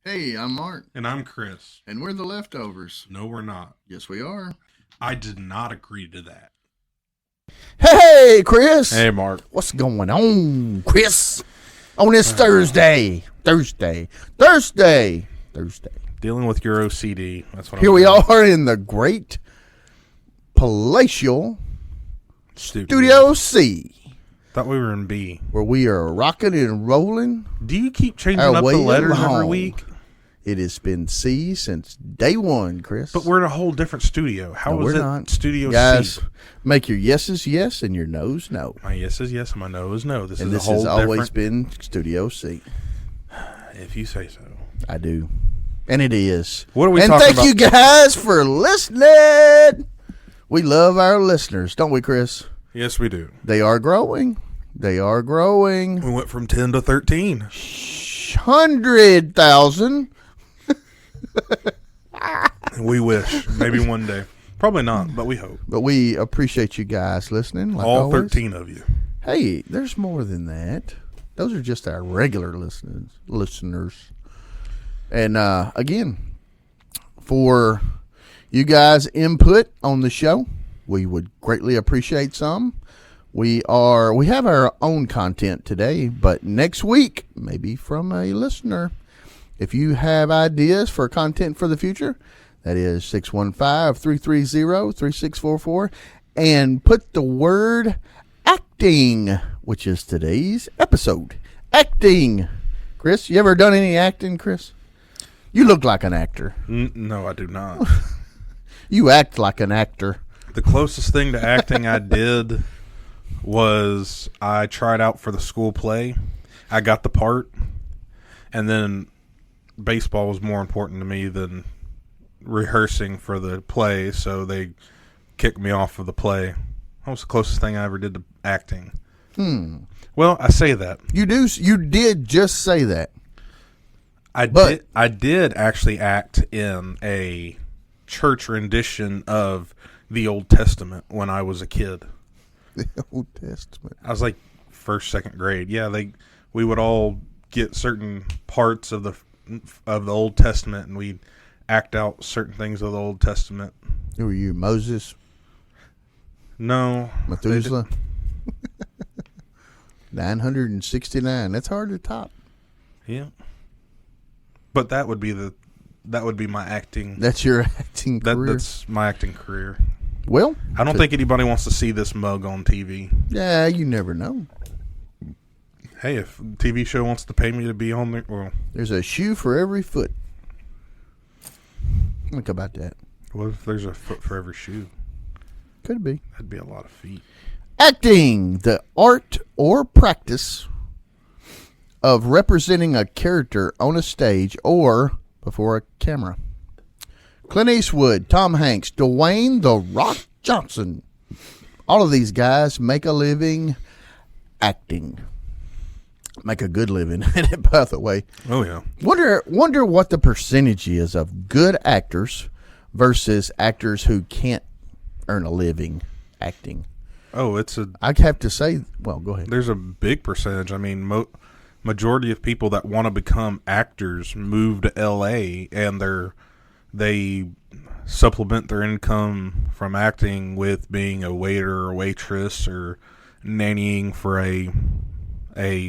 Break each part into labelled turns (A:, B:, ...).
A: Hey, I'm Mark,
B: And I'm Chris.
A: and we're the leftovers.
B: No, we're not.
A: Yes, we are.
B: I did not agree to that.
C: Hey, Chris.
B: Hey, Mark.
C: What's going on, Chris? On this Thursday.
B: Dealing with your OCD. That's what
C: Here
B: I'm
C: we
B: doing.
C: are in the great palatial
B: Studio.
C: Studio C,
B: Thought we were in B.
C: where we are rocking and rolling.
B: Do you keep changing
C: Our
B: up
C: way
B: the letters every
C: along.
B: week?
C: It has been C since day one, Chris.
B: But we're in a whole different studio. How
C: No,
B: is
C: we're
B: it
C: not.
B: Studio
C: Guys,
B: C?
C: make your yeses yes and your nos no.
B: My yes is yes and my no is no. This
C: And
B: is
C: this
B: a whole
C: has always
B: different...
C: been Studio C.
B: If you say so.
C: I do. And it is.
B: What are we
C: and
B: talking
C: thank
B: about?
C: you guys for listening. We love our listeners, don't we, Chris?
B: Yes, we do.
C: They are growing. They are growing.
B: We went from 10 to 13.
C: 100,000.
B: We wish. Maybe one day. Probably not, but we hope.
C: But we appreciate you guys listening. Like
B: All
C: always.
B: 13 of you.
C: Hey, there's more than that. Those are just our regular listeners. And again, for you guys' input on the show, we would greatly appreciate some. We have our own content today, but next week, maybe from a listener. If you have ideas for content for the future, that is 615-330-3644, and put the word acting, which is today's episode. Acting. Chris, you ever done any acting, Chris? You look like an actor.
B: No, I do not.
C: You act like an actor.
B: The closest thing to acting I did was I tried out for the school play. I got the part, and then baseball was more important to me than rehearsing for the play, so they kicked me off of the play. That was the closest thing I ever did to acting. Well, I say that.
C: You did just say that.
B: I did actually act in a church rendition of the Old Testament when I was a kid.
C: The Old Testament.
B: I was like first, second grade. Yeah, we would all get certain parts of the Old Testament, and we'd act out certain things of the Old Testament.
C: Who are you, Moses?
B: No,
C: Methuselah? 969. That's hard to top.
B: yeah, but that would be my acting.
C: That's your acting career.
B: That's my acting career.
C: Well,
B: I don't think anybody wants to see this mug on TV.
C: yeah, you never know.
B: Hey, if a TV show wants to pay me to be on there, well,
C: There's a shoe for every foot. Think about that.
B: what if there's a foot for every shoe?
C: Could be.
B: That'd be a lot of feet.
C: Acting, the art or practice of representing a character on a stage or before a camera. Clint Eastwood, Tom Hanks, Dwayne "The Rock" Johnson. All of these guys make a living acting. Make a good living at it, by the way.
B: Oh yeah.
C: Wonder what the percentage is of good actors versus actors who can't earn a living acting.
B: Oh,
C: I'd have to say, well, go ahead.
B: there's a big percentage. I mean, majority of people that want to become actors move to L.A. and they supplement their income from acting with being a waiter or waitress or nannying for a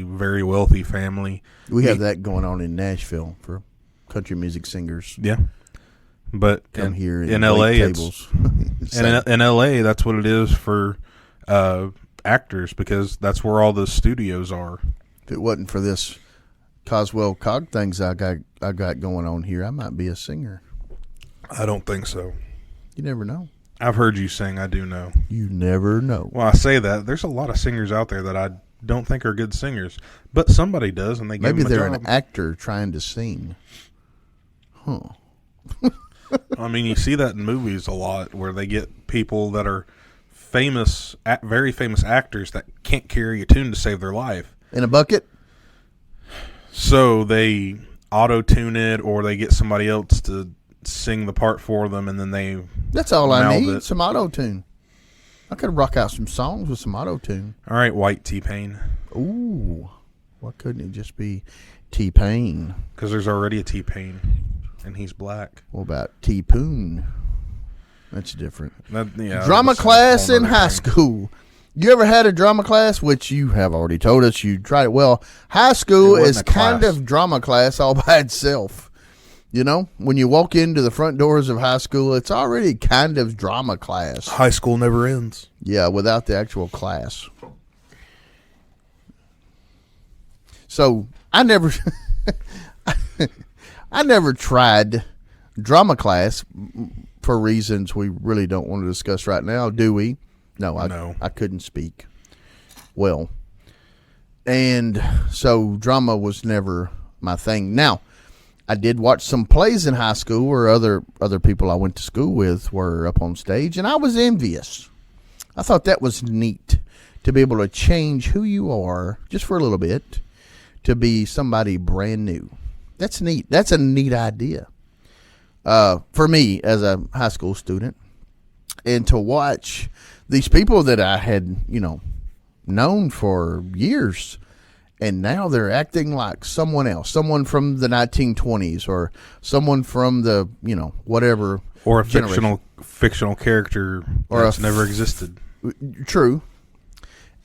B: very wealthy family.
C: We have that going on in Nashville for country music singers.
B: Yeah, but
C: Come here
B: in
C: and
B: L.A.
C: wait
B: it's
C: tables.
B: in L.A. that's what it is for actors, because that's where all the studios are.
C: If it wasn't for this Coswell Cog things I got going on here, I might be a singer.
B: I don't think so.
C: You never know.
B: I've heard you sing. I do know.
C: You never know.
B: Well, I say that there's a lot of singers out there that I don't think are good singers, but somebody does, and they give
C: Maybe
B: them a
C: they're
B: job.
C: an actor trying to sing. Huh.
B: I mean, you see that in movies a lot, where they get people that are famous, very famous actors that can't carry a tune to save their life.
C: In a bucket?
B: So they auto-tune it, or they get somebody else to sing the part for them, and then they
C: That's all I
B: mouth
C: need.
B: it.
C: Some auto-tune. I could rock out some songs with some auto-tune.
B: All right, White T-Pain.
C: Ooh. Why couldn't it just be T-Pain.
B: Because there's already a T-Pain, and he's black.
C: What about T-Poon? That's different.
B: Yeah,
C: drama class in high school. You ever had a drama class? Which you have already told us you tried it. Well, high school is kind of drama class all by itself. You know, when you walk into the front doors of high school, it's already kind of drama class.
B: High school never ends.
C: Yeah, without the actual class. So I never tried drama class for reasons we really don't want to discuss right now, do we? No. I couldn't speak well. And so drama was never my thing. Now, I did watch some plays in high school where other people I went to school with were up on stage, and I was envious. I thought that was neat to be able to change who you are just for a little bit to be somebody brand new. That's neat. That's a neat idea. For me as a high school student, and to watch these people that I had, known for years, and now they're acting like someone else, someone from the 1920s or someone from the, whatever.
B: Or a fictional character that's never existed.
C: True.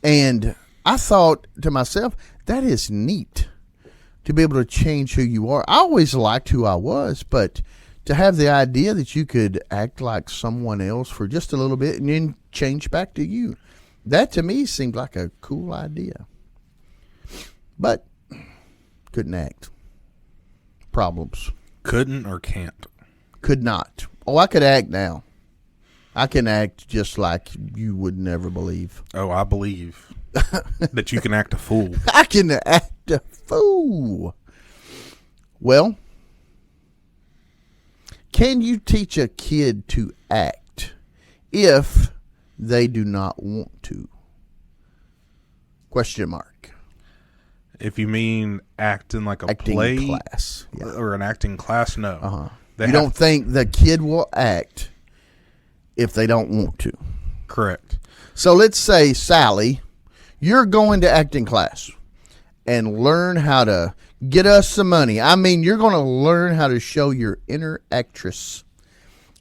C: And I thought to myself, that is neat to be able to change who you are. I always liked who I was, but to have the idea that you could act like someone else for just a little bit and then change back to you, that to me seemed like a cool idea. But couldn't act. Problems.
B: Couldn't or can't?
C: Could not. Oh, I could act now. I can act just like you would never believe.
B: Oh, I believe that you can act a fool.
C: I can act a fool. Well, can you teach a kid to act if they do not want to? Question mark.
B: If you mean act in like a
C: acting
B: play
C: class, yeah.
B: Or an acting class, no.
C: Uh-huh. You don't think the kid will act if they don't want to?
B: Correct.
C: So let's say, Sally, you're going to acting class and learn how to get us some money. I mean, you're going to learn how to show your inner actress.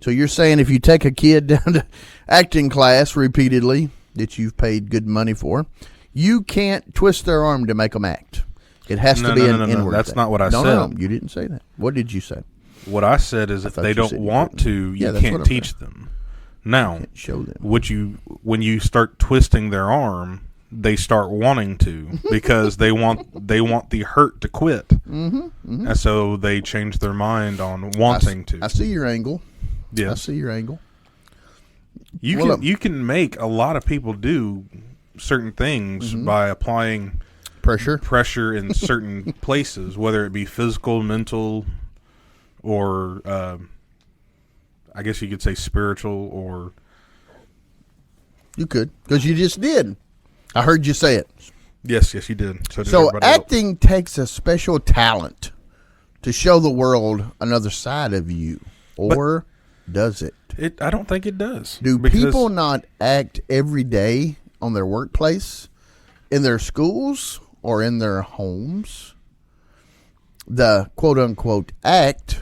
C: So you're saying if you take a kid down to acting class repeatedly that you've paid good money for, you can't twist their arm to make them act. It has to be an inward
B: That's
C: thing.
B: not what I said.
C: No, you didn't say that. What did you say?
B: What I said is if they don't want to, you can't teach them. Now,
C: show them.
B: When you start twisting their arm, they start wanting to because they want the hurt to quit, and so they change their mind on wanting to.
C: I see your angle.
B: Yeah,
C: I see your angle.
B: You can make a lot of people do certain things by applying pressure in certain places, whether it be physical, mental, or I guess you could say spiritual, or
C: you could, because you just did. I heard you say it.
B: Yes, you did.
C: So acting takes a special talent to show the world another side of you, or does it?
B: I don't think it does.
C: Do people not act every day on their workplace, in their schools, or in their homes? The quote-unquote act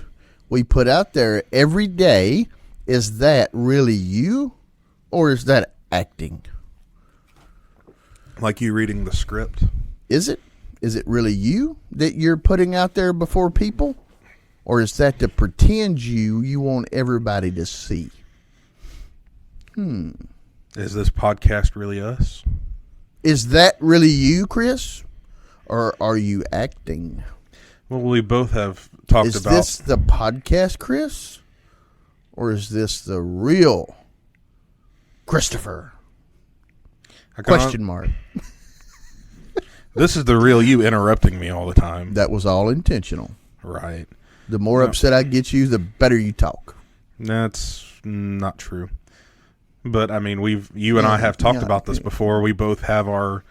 C: we put out there every day, is that really you, or is that acting?
B: Like you reading the script?
C: Is it? Is it really you that you're putting out there before people? Or is that to pretend you want everybody to see?
B: Is this podcast really us?
C: Is that really you, Chris? Or are you acting?
B: Well, we both have talked about...
C: Is this the podcast, Chris? Or is this the real Christopher? Question mark.
B: This is the real you interrupting me all the time.
C: That was all intentional.
B: Right.
C: The more upset I get you, the better you talk.
B: That's not true. But, I mean, you and I have talked about this before. We both have our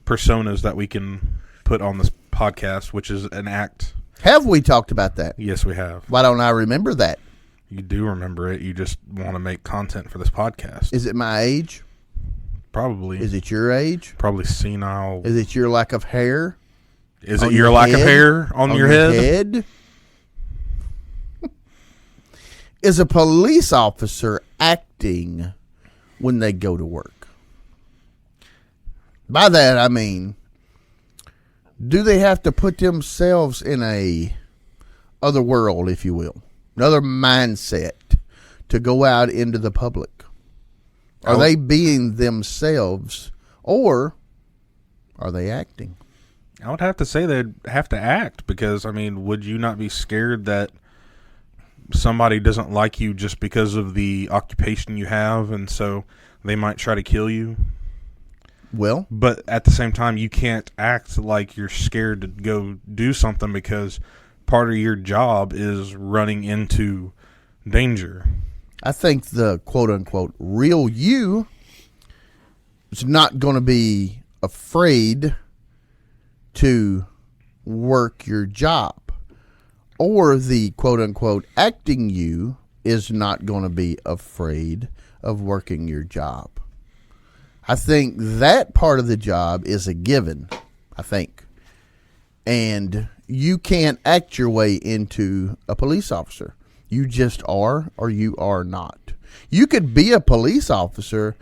B: personas that we can put on this podcast, which is an act.
C: Have we talked about that?
B: Yes, we have.
C: Why don't I remember that?
B: You do remember it. You just want to make content for this podcast.
C: Is it my age?
B: Probably.
C: Is it your age?
B: Probably senile.
C: Is it your lack of hair?
B: Is it your lack of hair on your head?
C: Is a police officer acting when they go to work? By that, I mean, do they have to put themselves in a other world, if you will, another mindset to go out into the public? Are they being themselves, or are they acting?
B: I would have to say they'd have to act because, I mean, would you not be scared that somebody doesn't like you just because of the occupation you have, and so they might try to kill you?
C: Well,
B: but at the same time, you can't act like you're scared to go do something because part of your job is running into danger.
C: I think the quote-unquote real you is not going to be afraid to work your job. Or the quote-unquote acting you is not going to be afraid of working your job. I think that part of the job is a given, I think. And you can't act your way into a police officer. You just are, or you are not. You could be a police officer,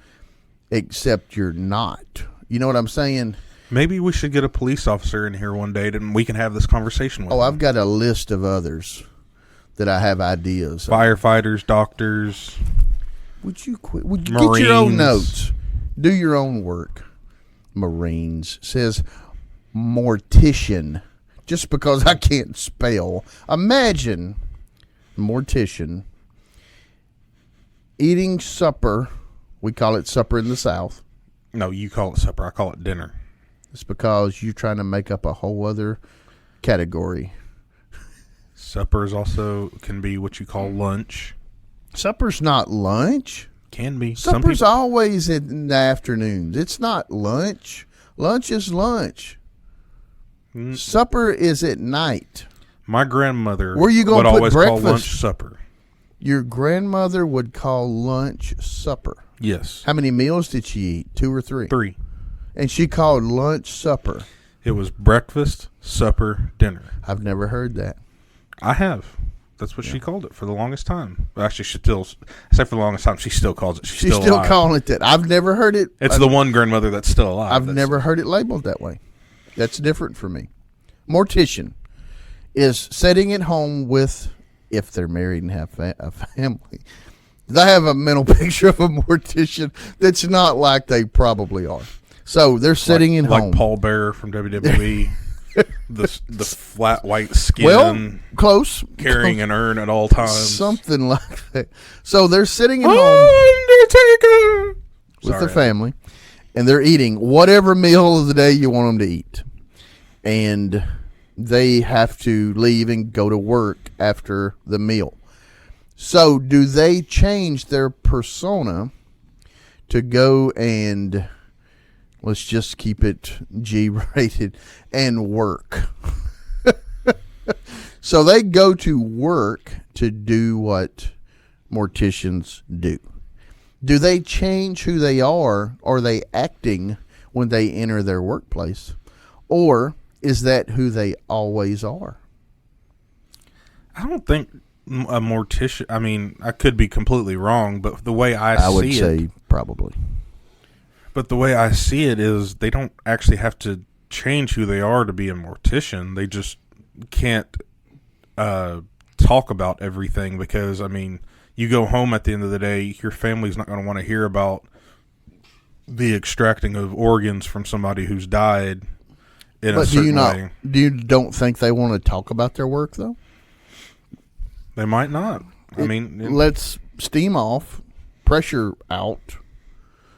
C: except you're not. You know what I'm saying?
B: Maybe we should get a police officer in here one day and we can have this conversation with them.
C: I've got a list of others that I have ideas of.
B: Firefighters, doctors.
C: Would you quit? Would you
B: Marines.
C: get your own notes? Do your own work. Marines says mortician. Just because I can't spell. Imagine mortician eating supper. We call it supper in the South.
B: No, you call it supper. I call it dinner.
C: It's because you're trying to make up a whole other category.
B: Supper is also can be what you call lunch.
C: Supper's not lunch.
B: Can be.
C: Supper's always in the afternoons. It's not lunch. Lunch is lunch. Supper is at night.
B: My grandmother
C: Where you
B: would
C: gonna put
B: always
C: breakfast?
B: call lunch supper.
C: Your grandmother would call lunch supper.
B: Yes.
C: How many meals did she eat? 2 or 3?
B: 3.
C: And she called lunch supper.
B: It was breakfast, supper, dinner.
C: I've never heard that.
B: I have. That's what she called it for the longest time. Actually, she still, except for the longest time, she still calls it.
C: She's still
B: alive.
C: calling it that. I've never heard it.
B: It's the one grandmother that's still alive.
C: I've never heard it labeled that way. That's different for me. Mortician is sitting at home with, if they're married and have a family. I have a mental picture of a mortician that's not like they probably are. So they're sitting at home.
B: Like Paul Bearer from WWE. the flat white skin.
C: Well, close.
B: Carrying an urn at all times.
C: Something like that. So they're sitting at home
B: Undertaker!
C: with their family, and they're eating whatever meal of the day you want them to eat. And they have to leave and go to work after the meal. So do they change their persona to go and, let's just keep it G-rated, and work? So they go to work to do what morticians do. Do they change who they are? Or are they acting when they enter their workplace? Or is that who they always are?
B: I don't think a mortician, I mean, I could be completely wrong, but the way I see
C: would
B: it,
C: say probably.
B: But the way I see it is they don't actually have to change who they are to be a mortician. They just can't talk about everything because, I mean, you go home at the end of the day, your family's not going to want to hear about the extracting of organs from somebody who's died in a certain way.
C: You don't think they want to talk about their work, though?
B: They might not. I mean,
C: let's steam off, pressure out.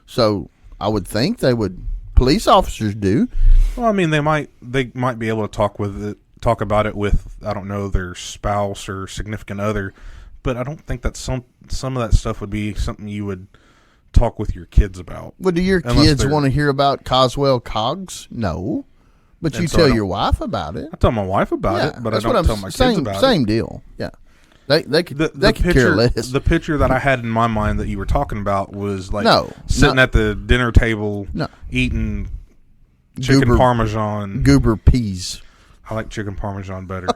C: So I would think they would. Police officers do.
B: Well, I mean, they might be able to talk about it with, I don't know, their spouse or significant other, but I don't think that some of that stuff would be something you would talk with your kids about.
C: Well, do your kids want to hear about Coswell Cogs? No. But you tell your wife about it.
B: I tell my wife about it, but I don't tell my kids about it.
C: Same deal. Yeah. They could care less.
B: The picture that I had in my mind that you were talking about was like sitting at the dinner table eating chicken parmesan.
C: Goober peas.
B: I like chicken parmesan better.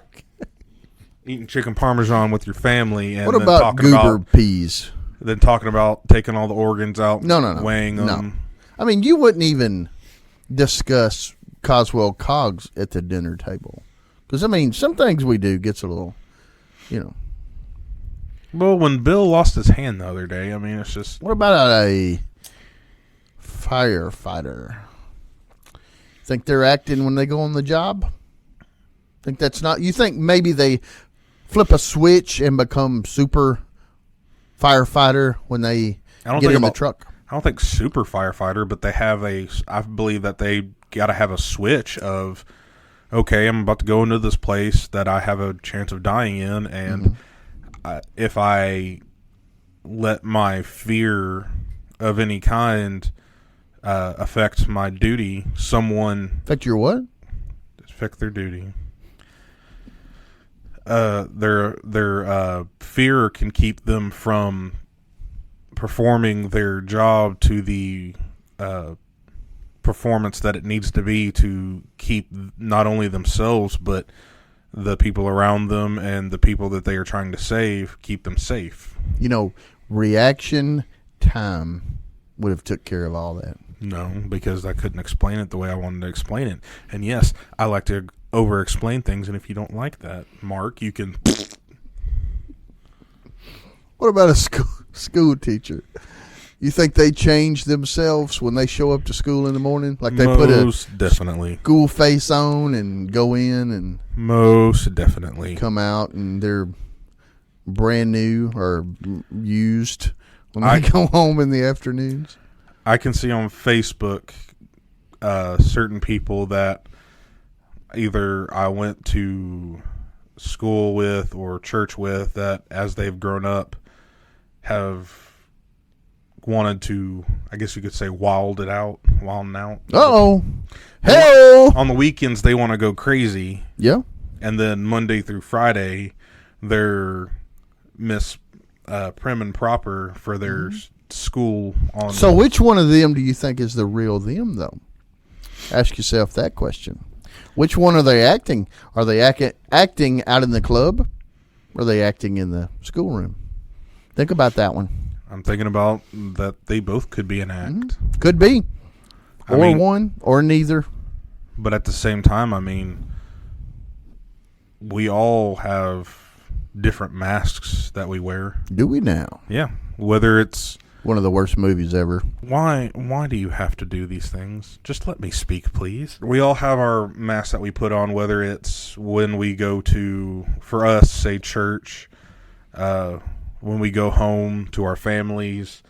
B: Eating chicken parmesan with your family, and
C: What
B: then
C: about
B: talking
C: goober
B: about
C: peas?
B: then talking about taking all the organs out,
C: No.
B: weighing
C: No.
B: them.
C: I mean, you wouldn't even discuss Coswell Cogs at the dinner table. Because, I mean, some things we do gets a little, you know.
B: Well, when Bill lost his hand the other day, I mean, it's just...
C: What about a firefighter? Think they're acting when they go on the job? Think that's not... You think maybe they flip a switch and become super firefighter when they get in the truck?
B: I don't think super firefighter, but they have I believe that they got to have a switch of, okay, I'm about to go into this place that I have a chance of dying in, and if I let my fear of any kind affect my duty, someone...
C: Affect your what?
B: Affect their duty. Their fear can keep them from performing their job to the performance that it needs to be to keep not only themselves but the people around them and the people that they are trying to save, keep them safe.
C: You know, reaction time would have took care of all that.
B: No, because I couldn't explain it the way I wanted to explain it. And yes, I like to over-explain things, and if you don't like that, Mark, you can...
C: What about a school teacher? You think they change themselves when they show up to school in the morning? Like they put a
B: definitely
C: school face on and go in and
B: most definitely
C: come out and they're brand new or used when they go home in the afternoons?
B: I can see on Facebook certain people that either I went to school with or church with that as they've grown up have wanted to, I guess you could say, wilding out.
C: Uh-oh. Hey-oh.
B: On the weekends, they want to go crazy.
C: Yeah.
B: And then Monday through Friday, they're prim and proper for their school.
C: So which one of them do you think is the real them, though? Ask yourself that question. Which one are they acting? Are they acting out in the club? Or are they acting in the schoolroom? Think about that one.
B: I'm thinking about that they both could be an act.
C: Could be. Or one, or neither.
B: But at the same time, I mean, we all have different masks that we wear.
C: Do we now?
B: Yeah. Whether it's...
C: One of the worst movies ever.
B: Why do you have to do these things? Just let me speak, please. We all have our masks that we put on, whether it's when we go to, for us, say church, when we go home to our families,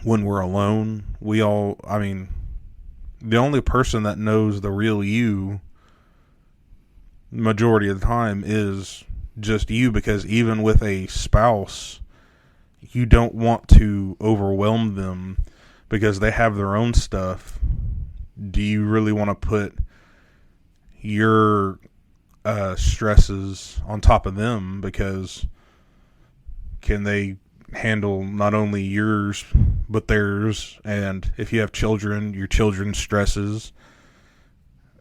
B: when we're alone. We all, I mean, the only person that knows the real you majority of the time is just you, because even with a spouse, you don't want to overwhelm them because they have their own stuff. Do you really want to put your stresses on top of them? Because can they handle not only yours but theirs? And if you have children, your children's stresses.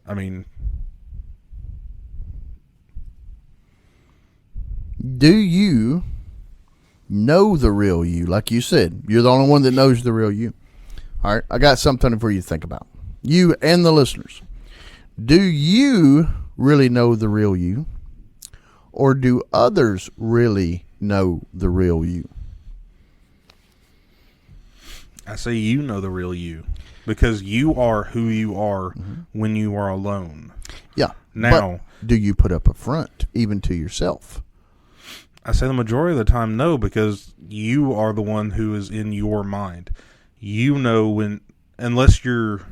B: I mean,
C: do you know the real you? Like you said, you're the only one that knows the real you. All right, I got something for you to think about. You and the listeners. Do you really know the real you? Or do others really know the real you?
B: I say you know the real you, because you are who you are when you are alone.
C: Yeah.
B: Now,
C: but do you put up a front even to yourself?
B: I say the majority of the time no, because you are the one who is in your mind. You know when, unless you're...
C: A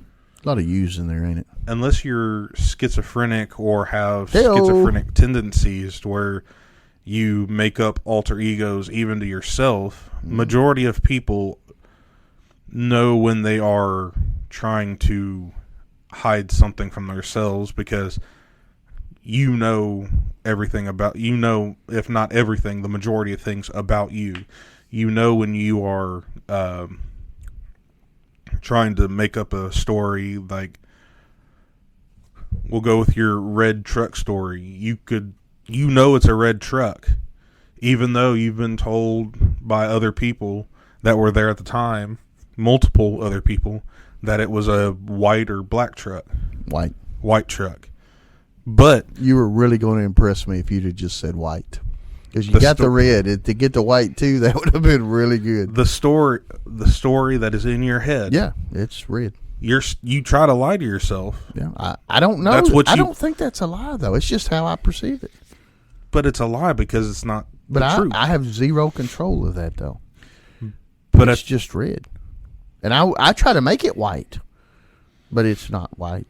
C: lot of yous in there, ain't it?
B: Unless you're schizophrenic or have
C: Hey-o.
B: schizophrenic tendencies to where you make up alter egos even to yourself, majority of people know when they are trying to hide something from themselves, because you know everything about, you know, if not everything, the majority of things about you. You know when you are trying to make up a story, like we'll go with your red truck story. You know it's a red truck, even though you've been told by other people that were there at the time, multiple other people, that it was a white or black truck. White truck. But
C: you were really going to impress me if you'd have just said white. Because you got the red. To get the white, too, that would have been really good.
B: The story that is in your head.
C: Yeah, it's red.
B: You try to lie to yourself.
C: Yeah, I don't know. I don't think that's a lie, though. It's just how I perceive it.
B: But it's a lie because it's not the truth.
C: I have zero control of that, though.
B: But
C: it's just red. And I try to make it white, but it's not white.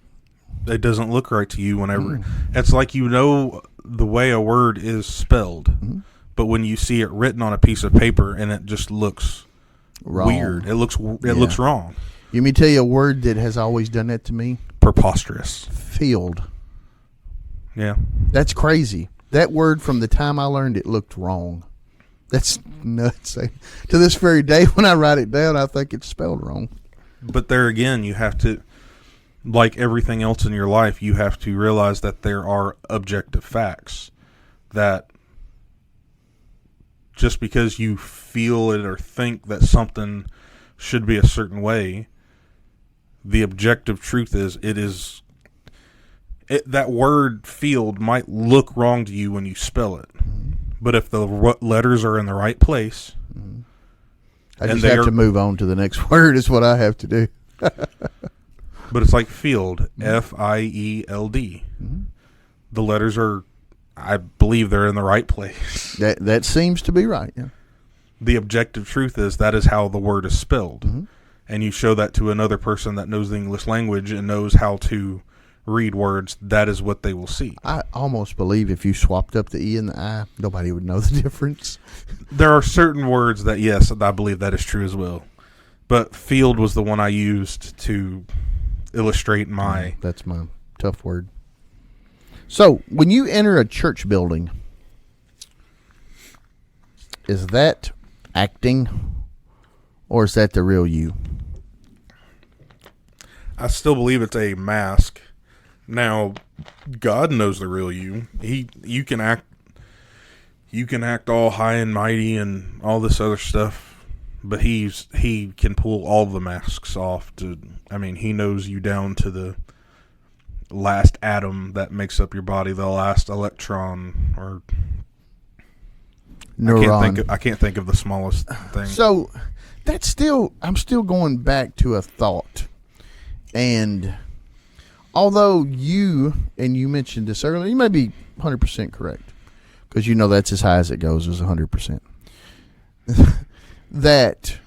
B: It doesn't look right to you whenever. It's like you know the way a word is spelled, but when you see it written on a piece of paper and it just looks weird. It looks wrong.
C: Let me tell you a word that has always done that to me.
B: Preposterous.
C: Field.
B: Yeah.
C: That's crazy. That word, from the time I learned it, looked wrong. That's nuts. To this very day, when I write it down, I think it's spelled wrong.
B: But there again, you have to, like everything else in your life, you have to realize that there are objective facts. That just because you feel it or think that something should be a certain way, the objective truth is that word field might look wrong to you when you spell it. But if the letters are in the right place...
C: I just have to move on to the next word is what I have to do.
B: But it's like field, F-I-E-L-D. The letters are, I believe they're in the right place.
C: That seems to be right, yeah.
B: The objective truth is that is how the word is spelled. And you show that to another person that knows the English language and knows how to read words, that is what they will see.
C: I almost believe if you swapped up the E and the I, nobody would know the difference.
B: There are certain words that, yes, I believe that is true as well. But field was the one I used to illustrate my...
C: That's my tough word. So, when you enter a church building, is that acting or is that the real you?
B: I still believe it's a mask. Now, God knows the real you. You can act all high and mighty and all this other stuff, but he can pull all the masks off. He knows you down to the last atom that makes up your body, the last electron, or
C: neuron.
B: I can't think of the smallest thing.
C: So I'm still going back to a thought, and although you mentioned this earlier, you may be 100% correct, because you know that's as high as it goes, is 100%. That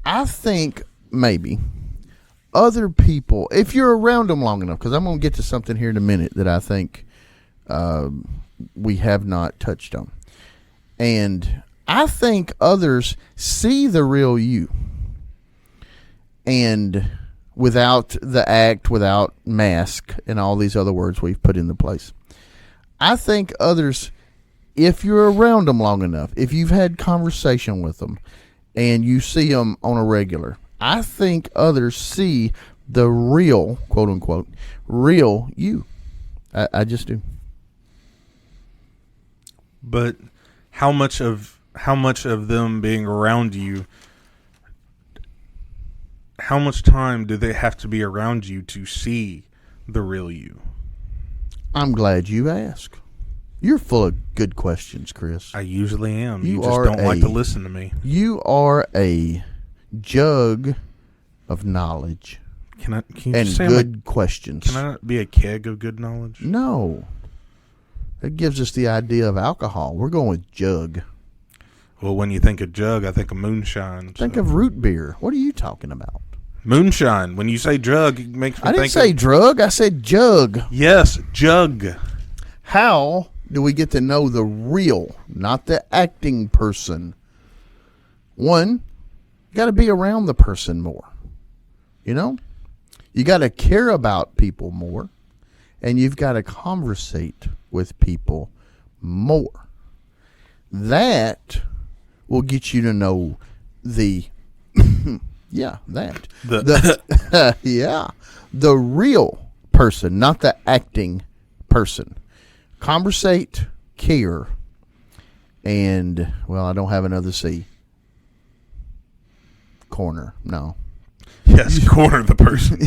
C: I think maybe other people, if you're around them long enough, because I'm going to get to something here in a minute that I think we have not touched on. And I think others see the real you. And without the act, without mask, and all these other words we've put into place. I think others, if you're around them long enough, if you've had conversation with them, and you see them on a regular, I think others see the real, quote unquote, real you. I just do.
B: But how much of them being around you, how much time do they have to be around you to see the real you?
C: I'm glad you asked. You're full of good questions, Chris.
B: I usually am. You just don't like to listen to me.
C: You are a jug of knowledge.
B: Can you
C: and
B: say
C: good questions.
B: Can I not be a keg of good knowledge?
C: No. That gives us the idea of alcohol. We're going with jug.
B: Well, when you think of jug, I think of moonshine.
C: Think of root beer. What are you talking about?
B: Moonshine. When you say jug, it makes me think
C: I didn't say drug. I said jug.
B: Yes, jug.
C: How do we get to know the real, not the acting person? One, you got to be around the person more. You know? You got to care about people more. And you've got to conversate with people more. That will get you to know the the real person, not the acting person. Conversate, care, and, well, I don't have another C. Corner. No.
B: Yes, corner the person.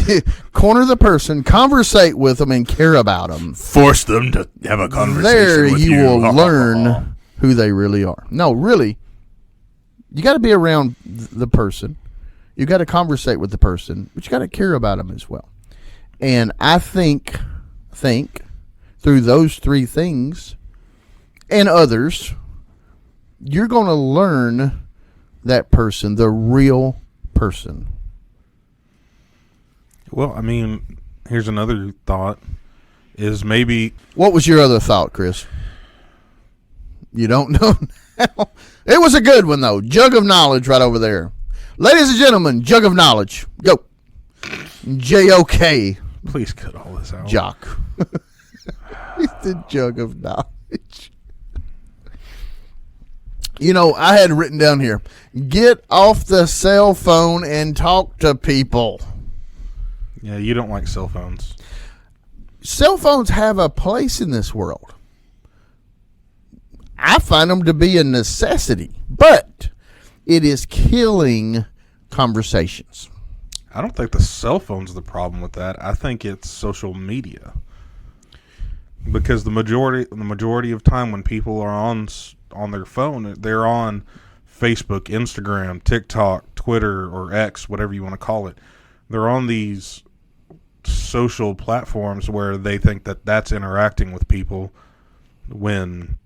C: Corner the person, conversate with them, and care about them.
B: Force them to have a conversation
C: There
B: with
C: you will learn who they really are. No, really, you got to be around the person. You got to conversate with the person, but you got to care about them as well. And I think through those three things and others, you're going to learn that person, the real person.
B: Well, I mean, here's another thought, is maybe...
C: What was your other thought, Chris? You don't know now? It was a good one, though. Jug of knowledge right over there. Ladies and gentlemen, jug of knowledge. Go. J-O-K.
B: Please cut all this out.
C: Jock. The jug of knowledge. You know, I had written down here, get off the cell phone and talk to people.
B: Yeah, you don't like cell phones.
C: Cell phones have a place in this world. I find them to be a necessity, but it is killing conversations.
B: I don't think the cell phone's the problem with that. I think it's social media. Because the majority of time when people are on their phone, they're on Facebook, Instagram, TikTok, Twitter, or X, whatever you want to call it. They're on these social platforms where they think that that's interacting with people, when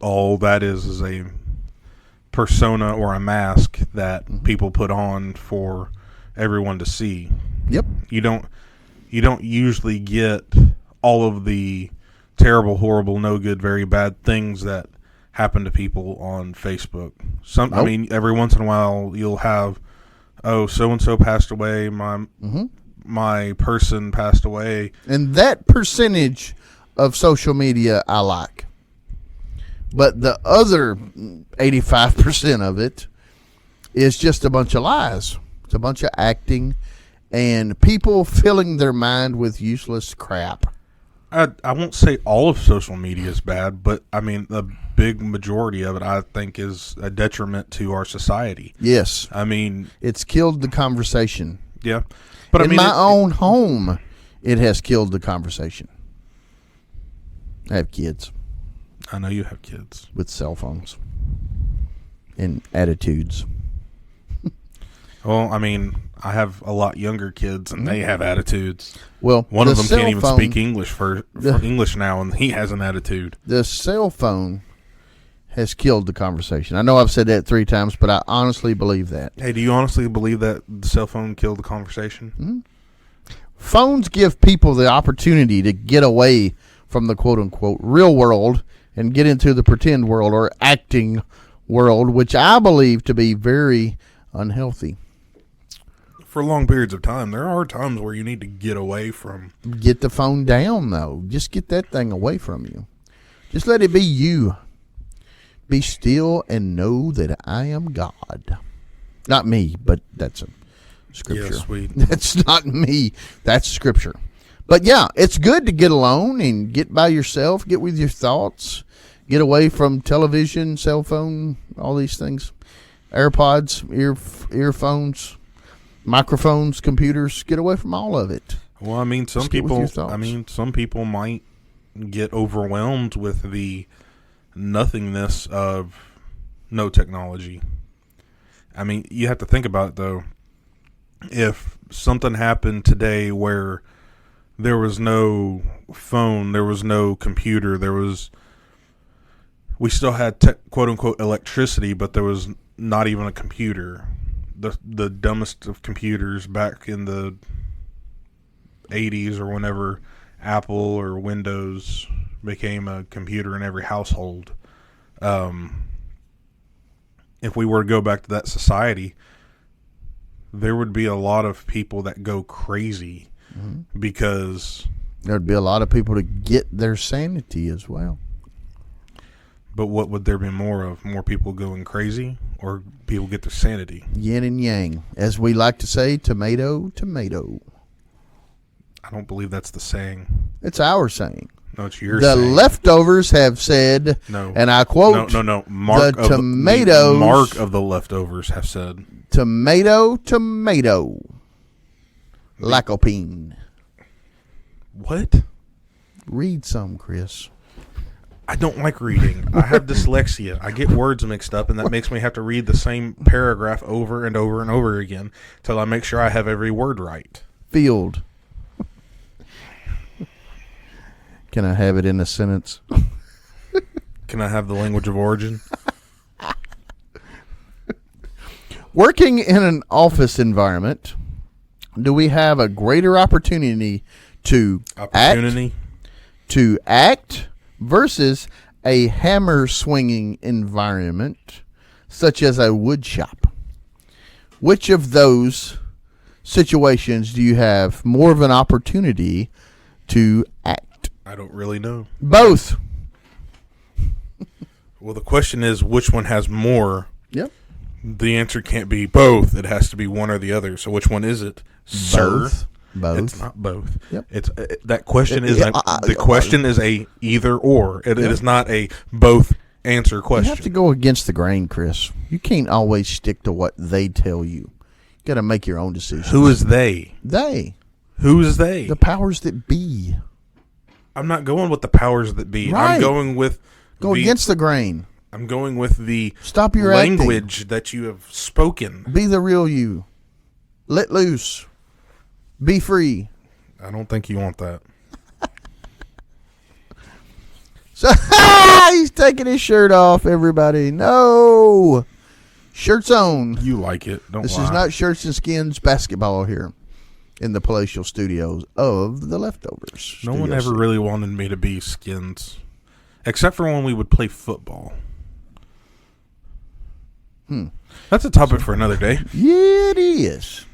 B: all that is a persona or a mask that people put on for everyone to see.
C: Yep.
B: You don't usually get all of the terrible, horrible, no good, very bad things that happen to people on Facebook.
C: Nope.
B: I mean, every once in a while you'll have, oh, so and so passed away, my person passed away.
C: And that percentage of social media I like. But the other 85% of it is just a bunch of lies. It's a bunch of acting and people filling their mind with useless crap.
B: I won't say all of social media is bad, but I mean the big majority of it I think is a detriment to our society.
C: Yes.
B: I mean,
C: it's killed the conversation.
B: Yeah. But
C: in
B: I mean,
C: my own home, it has killed the conversation. I have kids.
B: I know you have kids.
C: With cell phones and attitudes.
B: Well, I mean, I have a lot younger kids, and they have attitudes.
C: Well,
B: one of them can't even speak English for English now, and he has an attitude.
C: The cell phone has killed the conversation. I know I've said that 3 times, but I honestly believe that.
B: Hey, do you honestly believe that the cell phone killed the conversation?
C: Mm-hmm. Phones give people the opportunity to get away from the quote-unquote real world and get into the pretend world or acting world, which I believe to be very unhealthy.
B: For long periods of time, there are times where you need to get away from.
C: Get the phone down, though. Just get that thing away from you. Just let it be you. Be still and know that I am God. Not me, but that's a scripture.
B: Yes,
C: that's not me. That's scripture. But yeah, it's good to get alone and get by yourself, get with your thoughts, get away from television, cell phone, all these things. AirPods, earphones, microphones, computers, get away from all of it.
B: Well, I mean, some people might get overwhelmed with the nothingness of no technology. I mean, you have to think about it, though. If something happened today where there was no phone, there was no computer, we still had quote-unquote electricity, but there was not even a computer. The dumbest of computers back in the 80s or whenever Apple or Windows became a computer in every household. If we were to go back to that society, there would be a lot of people that go crazy because
C: there'd be a lot of people to get their sanity as well.
B: But what would there be more of? More people going crazy or people get their sanity?
C: Yin and yang. As we like to say, tomato, tomato.
B: I don't believe that's the saying.
C: It's our saying.
B: No, it's your
C: The
B: saying.
C: leftovers have said,
B: No.
C: and I quote,
B: No. Mark
C: the tomatoes.
B: Mark of the leftovers have said.
C: Tomato. Lycopene.
B: What?
C: Read some, Chris.
B: I don't like reading. I have dyslexia. I get words mixed up, and that makes me have to read the same paragraph over and over and over again till I make sure I have every word right.
C: Field. Can I have it in a sentence?
B: Can I have the language of origin?
C: Working in an office environment, do we have a greater opportunity to act versus a hammer swinging environment such as a wood shop? Which of those situations do you have more of an opportunity to act?
B: I don't really know.
C: Both.
B: Well, the question is, which one has more?
C: Yep.
B: The answer can't be both. It has to be one or the other. So which one is it, sir?
C: Both.
B: It's not both.
C: Yep.
B: It's that question is the question is a either or. It is not a both answer question.
C: You have to go against the grain, Chris. You can't always stick to what they tell you. You got to make your own decisions.
B: Who is they?
C: They.
B: Who is they?
C: The powers that be.
B: I'm not going with the powers that be.
C: Right.
B: I'm going with
C: against the grain.
B: I'm going with the
C: Stop your
B: language that you have spoken.
C: Be the real you. Let loose. Be free.
B: I don't think you want that.
C: So he's taking his shirt off, everybody. No. Shirts on.
B: You like it. Don't
C: This
B: lie.
C: is not Shirts and Skins basketball here in the palatial studios of the Leftovers.
B: No one ever really wanted me to be Skins. Except for when we would play football. That's a topic for another day.
C: Yeah, it is.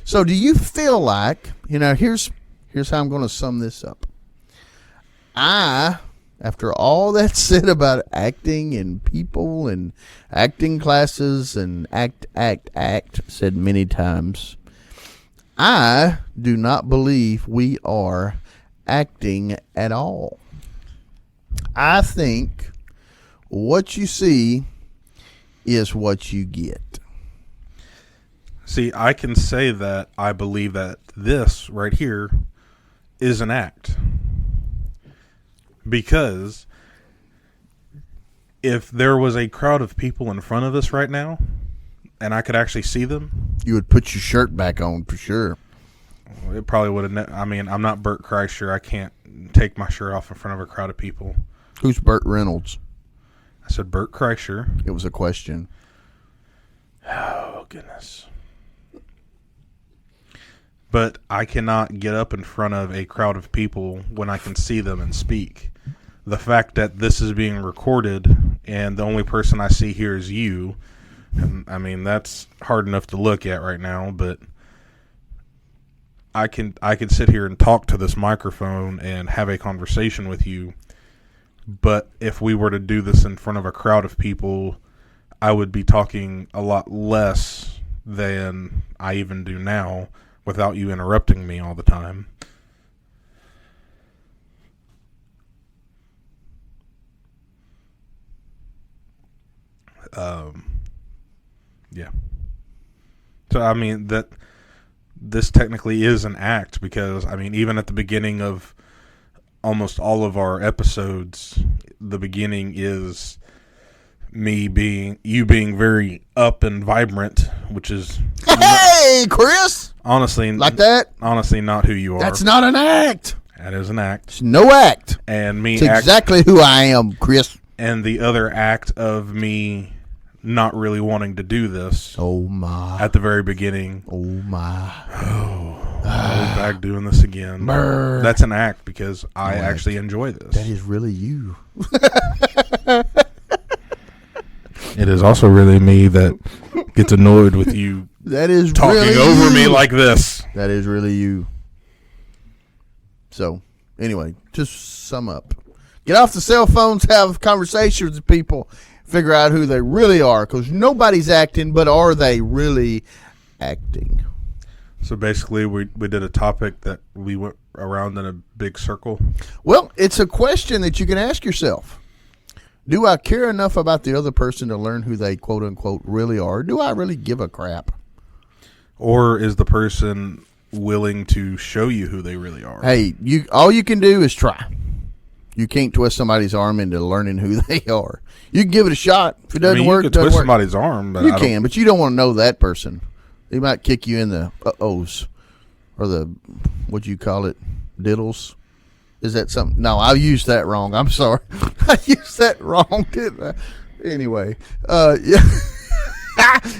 C: So do you feel like, here's how I'm going to sum this up. After all that's said about acting and people and acting classes and act, said many times, I do not believe we are acting at all. I think what you see is what you get.
B: See, I can say that I believe that this right here is an act. Because if there was a crowd of people in front of us right now, and I could actually see them,
C: You would put your shirt back on for sure.
B: it probably would have. I'm not Bert Kreischer. I can't take my shirt off in front of a crowd of people.
C: Who's Burt Reynolds?
B: I said Bert Kreischer.
C: It was a question.
B: Oh, goodness. But I cannot get up in front of a crowd of people when I can see them and speak. The fact that this is being recorded and the only person I see here is you, and that's hard enough to look at right now, but I can sit here and talk to this microphone and have a conversation with you. But if we were to do this in front of a crowd of people, I would be talking a lot less than I even do now without you interrupting me all the time. Yeah. So, that this technically is an act because, even at the beginning of almost all of our episodes, the beginning is you being very up and vibrant, which is
C: Hey, Chris!
B: honestly
C: Like that?
B: Honestly, not who you are.
C: That's not an act.
B: That is an act.
C: It's no act.
B: And me
C: It's exactly who I am, Chris.
B: and the other act of me not really wanting to do this
C: Oh, my.
B: at the very beginning.
C: Oh, my.
B: I'll be back doing this again.
C: Brr.
B: That's an act because I
C: No
B: actually enjoy this.
C: That is really you.
B: It is also really me that gets annoyed with you
C: That is
B: talking
C: really
B: over
C: you.
B: me like this.
C: That is really you. So, anyway, just sum up. Get off the cell phones, have conversations with people, figure out who they really are, because nobody's acting, but are they really acting?
B: So basically, we did a topic that we went around in a big circle.
C: Well, it's a question that you can ask yourself. Do I care enough about the other person to learn who they quote unquote really are? Do I really give a crap?
B: Or is the person willing to show you who they really are?
C: Hey, all you can do is try. You can't twist somebody's arm into learning who they are. You can give it a shot. If it doesn't work,
B: you
C: it
B: can
C: doesn't
B: twist
C: work.
B: somebody's arm, but
C: You can, but you don't want to know that person. They might kick you in the uh-ohs or the, what you call it, diddles. Is that something? No, I used that wrong. I'm sorry. I used that wrong, didn't I? Anyway, yeah.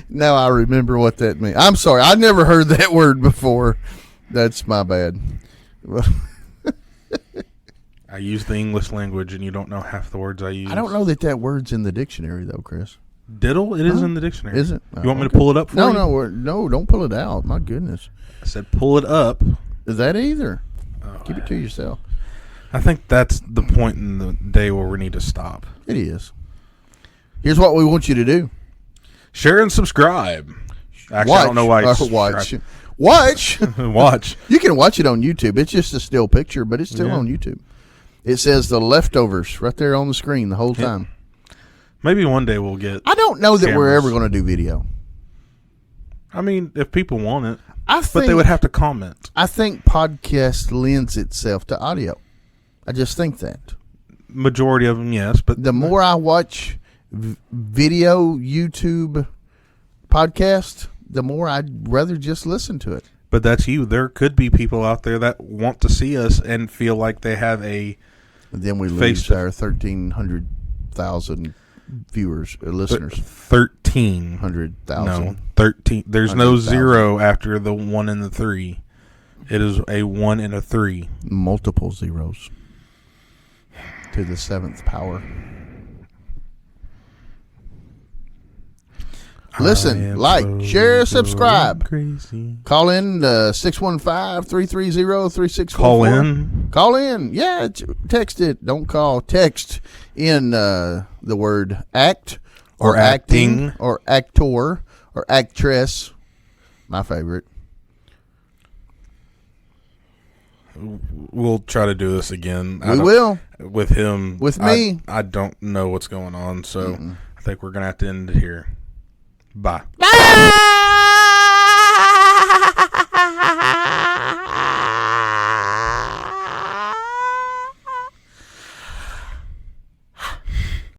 C: Now I remember what that means. I'm sorry. I never heard that word before. That's my bad.
B: I use the English language, and you don't know half the words I use.
C: I don't know that word's in the dictionary, though, Chris.
B: Diddle? It is in the dictionary.
C: Is it?
B: You want me to pull it up for you?
C: No, don't pull it out. My goodness.
B: I said pull it up.
C: Is that either?
B: Oh,
C: Keep it to yourself.
B: I think that's the point in the day where we need to stop.
C: It is. Here's what we want you to do.
B: Share and subscribe. Actually, I don't know why.
C: Watch.
B: Watch.
C: You can watch it on YouTube. It's just a still picture, but it's still on YouTube. It says The Leftovers right there on the screen the whole time.
B: Maybe one day we'll get.
C: I don't know that
B: cameras.
C: we're ever going to do video.
B: I mean, if people want it,
C: but
B: they would have to comment.
C: I think podcast lends itself to audio. I just think that.
B: Majority of them, yes, but
C: The more I watch video YouTube podcast, the more I'd rather just listen to it.
B: But that's you. There could be people out there that want to see us and feel like they have a.
C: And then we lose our 1,300,000 viewers, listeners.
B: 1,300,000. No, 13. There's no 0 after the 1 and the 3. It is a 1 and a 3.
C: Multiple zeros to the 7th power. Listen, like, share, subscribe.
B: Crazy.
C: Call in 615-330-3644.
B: Call in.
C: Call in. Yeah, text it. Don't call. Text in the word act or acting or actor or actress. My favorite.
B: We'll try to do this again.
C: We will.
B: With him.
C: With me.
B: I don't know what's going on, so I think we're going to have to end it here. Bye.
C: Bye.